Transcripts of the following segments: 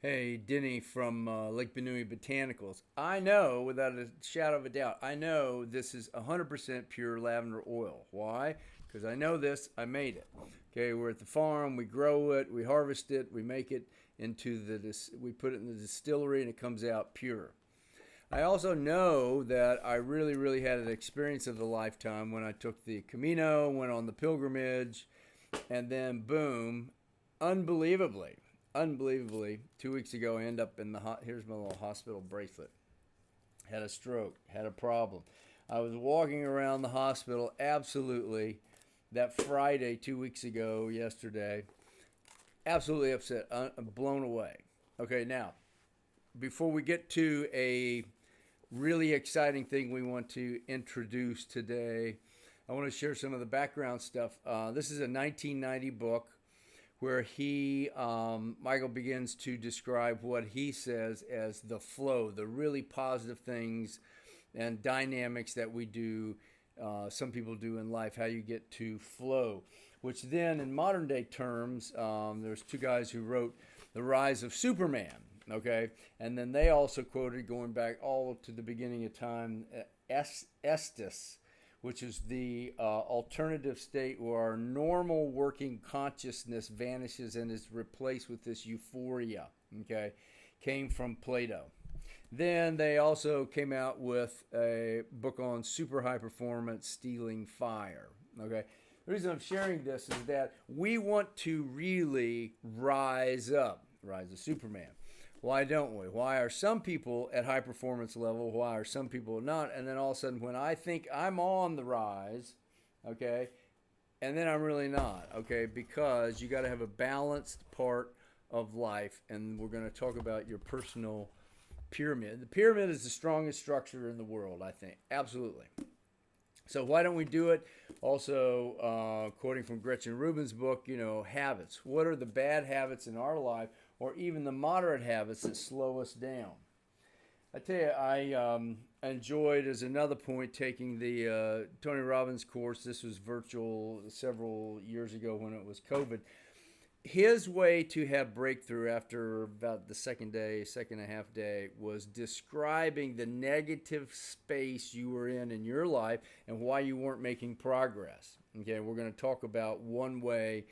Hey, Denny from Lake Benue Botanicals. I know, without a shadow of a doubt, I know this is 100% pure lavender oil. Why? Because I know this, I made it. Okay, we're at the farm, we grow it, we harvest it, we make it into we put it in the distillery and it comes out pure. I also know that I really, really had an experience of a lifetime when I took the Camino, went on the pilgrimage, and then boom, unbelievably, unbelievably, 2 weeks ago, I end up in here's my little hospital bracelet. Had a stroke, had a problem. I was walking around the hospital absolutely that Friday 2 weeks ago, yesterday, absolutely upset, blown away. Okay, now, before we get to a really exciting thing we want to introduce today, I want to share some of the background stuff. This is a 1990 book where Michael begins to describe what he says as the flow, the really positive things and dynamics that we do, some people do in life, how you get to flow, which then in modern day terms, there's two guys who wrote The Rise of Superman, okay? And then they also quoted, going back all to the beginning of time, Estes, which is the alternative state where our normal working consciousness vanishes and is replaced with this euphoria, okay? Came from Plato. Then they also came out with a book on super high performance stealing fire, okay? The reason I'm sharing this is that we want to really rise up, rise of Superman. Why don't we? Why are some people at high performance level? Why are some people not? And then all of a sudden, when I think I'm on the rise, okay, and then I'm really not, okay, because you got to have a balanced part of life, and we're going to talk about your personal pyramid. The pyramid is the strongest structure in the world, I think, absolutely. So why don't we do it? Also, quoting from Gretchen Rubin's book, habits. What are the bad habits in our life, or even the moderate habits that slow us down? I tell you, I enjoyed, as another point, taking the Tony Robbins course. This was virtual several years ago when it was COVID. His way to have breakthrough after about the second and a half day, was describing the negative space you were in your life and why you weren't making progress. Okay, we're going to talk about one way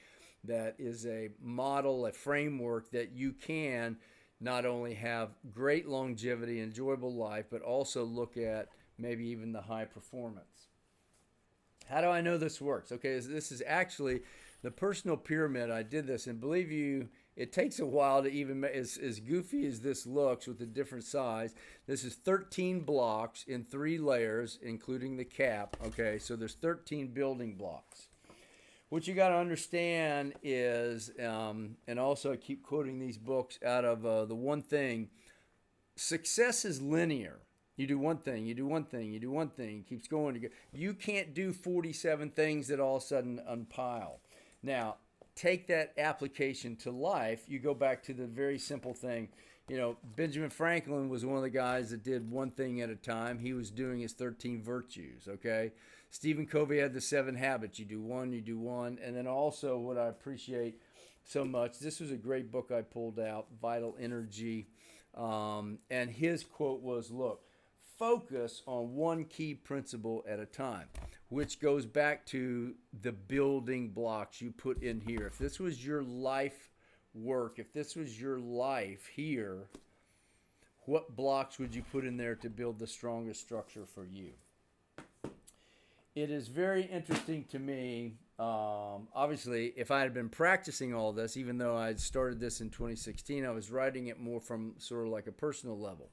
that is a model, a framework that you can not only have great longevity, enjoyable life, but also look at maybe even the high performance. How do I know this works? Okay, this is actually the personal pyramid. I did this, and believe you, it takes a while to even as goofy as this looks with the different size. This is 13 blocks in 3 layers, including the cap. Okay, so there's 13 building blocks. What you got to understand is, and also I keep quoting these books out of the one thing, success is linear. You do one thing, you do one thing, you do one thing, it keeps going. You can't do 47 things that all of a sudden unpile. Now, take that application to life. You go back to the very simple thing. Benjamin Franklin was one of the guys that did one thing at a time. He was doing his 13 virtues, okay? Stephen Covey had the 7 habits. You do one. And then also, what I appreciate so much, this was a great book I pulled out, Vital Energy. And his quote was, look, focus on one key principle at a time, which goes back to the building blocks you put in here. If this was your life work, if this was your life here, what blocks would you put in there to build the strongest structure for you? It is very interesting to me. Obviously, if I had been practicing all this, even though I started this in 2016, I was writing it more from sort of like a personal level.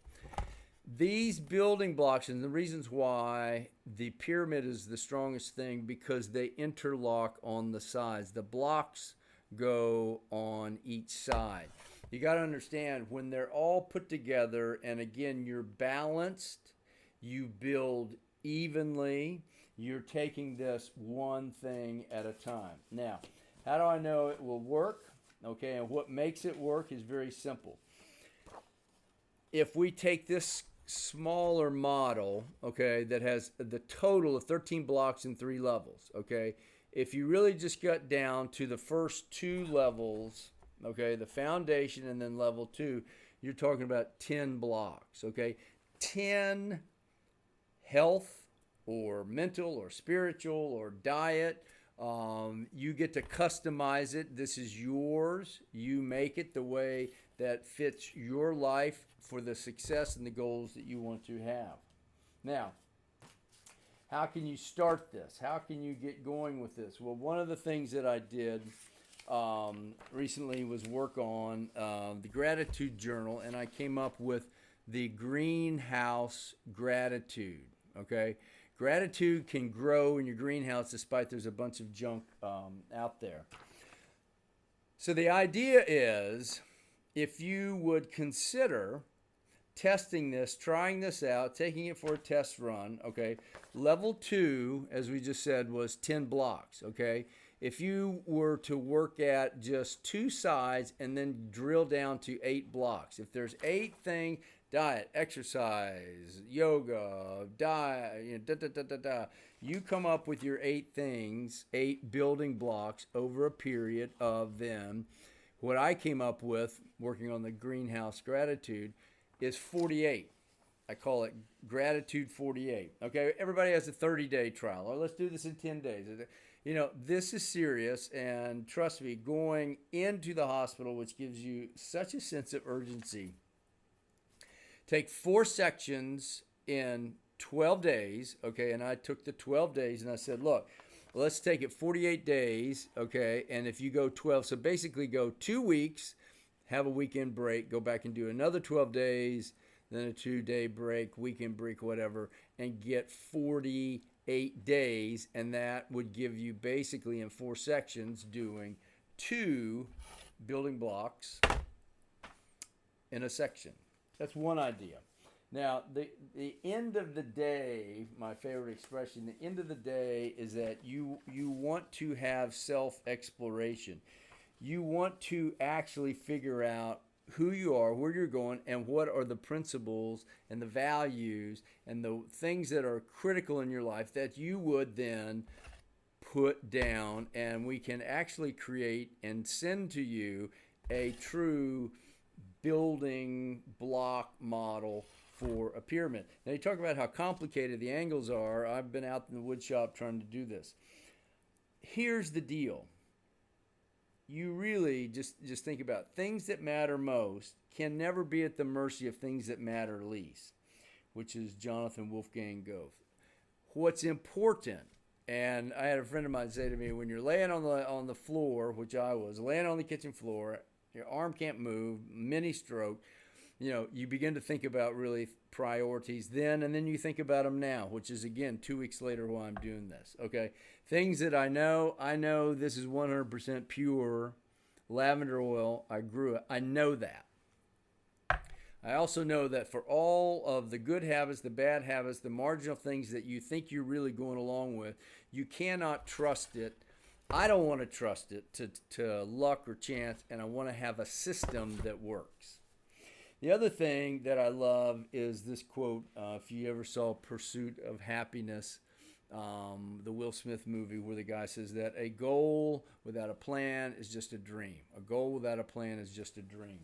These building blocks, and the reasons why the pyramid is the strongest thing, because they interlock on the sides. The blocks go on each side. You got to understand, when they're all put together, and again, you're balanced, you build evenly, you're taking this one thing at a time. Now, how do I know it will work? Okay, and what makes it work is very simple. If we take this smaller model, okay, that has the total of 13 blocks and 3 levels, okay, if you really just got down to the first 2 levels, Okay, the foundation, and then level 2, you're talking about 10 blocks. Okay, 10 health or mental or spiritual or diet. You get to customize it. This is yours. You make it the way that fits your life for the success and the goals that you want to have. Now, how can you start this? How can you get going with this? Well, one of the things that I did recently was work on the gratitude journal, and I came up with the greenhouse gratitude. Okay, gratitude can grow in your greenhouse despite there's a bunch of junk out there. So the idea is, if you would consider testing this, trying this out, taking it for a test run. Okay, level 2, as we just said, was 10 blocks. Okay, if you were to work at just 2 sides and then drill down to 8 blocks, if there's 8 things, diet, exercise, yoga, diet, you come up with your 8 things, 8 building blocks over a period of them. What I came up with working on the greenhouse gratitude is 48. I call it gratitude 48. Okay, everybody has a 30-day trial. Or let's do this in 10 days. This is serious, and trust me, going into the hospital, which gives you such a sense of urgency. Take 4 sections in 12 days, okay, and I took the 12 days and I said, look, let's take it 48 days, okay, and if you go 12, so basically go 2 weeks, have a weekend break, go back and do another 12 days, then a 2-day break, weekend break, whatever, and get 48 days, and that would give you basically in 4 sections doing 2 building blocks in a section. That's one idea. Now, the end of the day, my favorite expression, the end of the day is that you want to have self-exploration. You want to actually figure out who you are, where you're going, and what are the principles and the values and the things that are critical in your life that you would then put down, and we can actually create and send to you a true building block model for a pyramid. Now, you talk about how complicated the angles are. I've been out in the wood shop trying to do this. Here's the deal. You really just think about things that matter most can never be at the mercy of things that matter least, which is Jonathan Wolfgang Goethe. What's important, and I had a friend of mine say to me, when you're laying on the floor, which I was, laying on the kitchen floor, your arm can't move, mini stroke, you begin to think about really priorities then, and then you think about them now, which is, again, 2 weeks later while I'm doing this, okay? Things that I know this is 100% pure lavender oil. I grew it. I know that. I also know that for all of the good habits, the bad habits, the marginal things that you think you're really going along with, you cannot trust it. I don't want to trust it to luck or chance, and I want to have a system that works. The other thing that I love is this quote. If you ever saw Pursuit of Happiness, the Will Smith movie, where the guy says that a goal without a plan is just a dream. A goal without a plan is just a dream.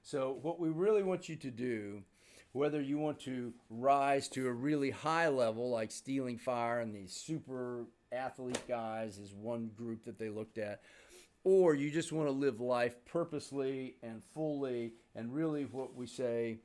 So what we really want you to do, whether you want to rise to a really high level like Stealing Fire and these super athlete guys is one group that they looked at, or you just want to live life purposely and fully, and really what we say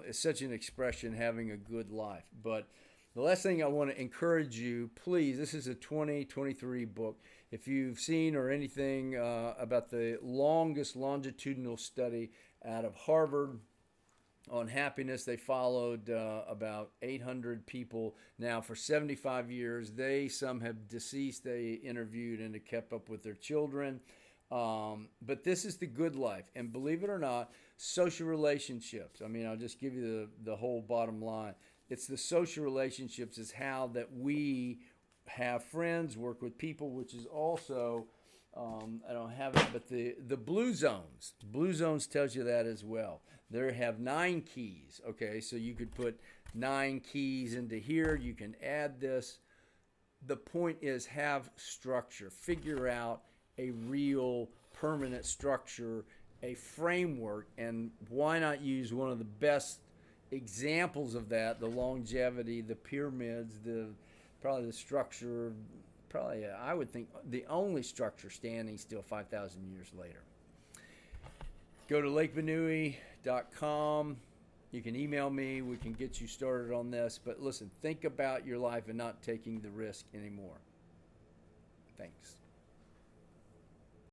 is such an expression, having a good life. But the last thing I want to encourage you, please, this is a 2023 book. If you've seen or anything about the longest longitudinal study out of Harvard on happiness, they followed about 800 people now for 75 years. Some have deceased, they interviewed and have kept up with their children. But this is the good life. And believe it or not, social relationships. I mean, I'll just give you the whole bottom line. It's the social relationships is how that we have friends, work with people, which is also, I don't have it, but the blue zones. Blue zones tells you that as well. They have 9 keys, okay? So you could put 9 keys into here. You can add this. The point is have structure. Figure out a real permanent structure, a framework, and why not use one of the best examples of that, the longevity, the pyramids, probably the structure, probably I would think the only structure standing still 5,000 years later. Go to lakebenue.com. You can email me. We can get you started on this. But listen, think about your life and not taking the risk anymore. Thanks.